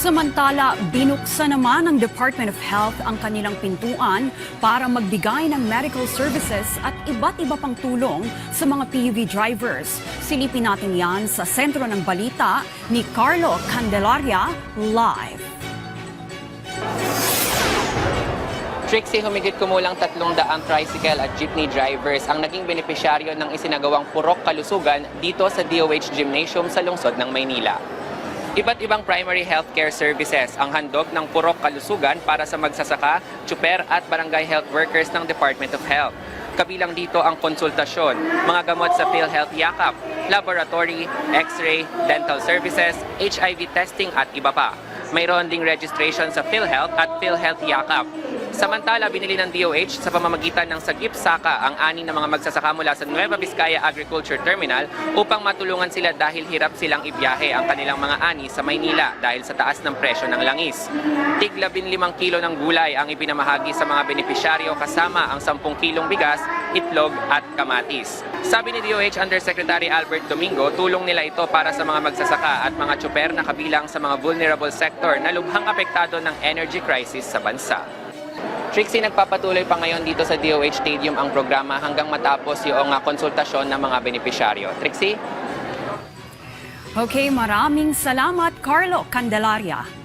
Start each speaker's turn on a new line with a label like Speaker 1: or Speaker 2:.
Speaker 1: Samantala, binuksan naman ng Department of Health ang kanilang pintuan para magbigay ng medical services at iba't iba pang tulong sa mga PUV drivers. Silipin natin yan sa sentro ng balita ni Carlo Candelaria live.
Speaker 2: Trixie, humigit kumulang 300 tricycle at jeepney drivers ang naging benepisyaryo ng isinagawang Purok Kalusugan dito sa DOH Gymnasium sa lungsod ng Maynila. Iba't ibang primary healthcare services ang handog ng Purok Kalusugan para sa magsasaka, tsuper at barangay health workers ng Department of Health. Kabilang dito ang konsultasyon, mga gamot sa PhilHealth Yakap, laboratory, x-ray, dental services, HIV testing at iba pa. Mayroon ding registration sa PhilHealth at PhilHealth Yakap. Samantala, binili ng DOH sa pamamagitan ng Sagip Saka ang 6 na mga magsasaka mula sa Nueva Vizcaya Agriculture Terminal upang matulungan sila dahil hirap silang ibiyahe ang kanilang mga ani sa Maynila dahil sa taas ng presyo ng langis. Tig 15 kilo ng gulay ang ipinamahagi sa mga benepisyaryo kasama ang 10 kilong bigas, itlog at kamatis. Sabi ni DOH Undersecretary Albert Domingo, tulong nila ito para sa mga magsasaka at mga tsuper na kabilang sa mga vulnerable sector na lubhang apektado ng energy crisis sa bansa. Trixie, nagpapatuloy pa ngayon dito sa DOH Stadium ang programa hanggang matapos yung konsultasyon ng mga benepisyaryo. Trixie?
Speaker 1: Okay, maraming salamat Carlo Candelaria.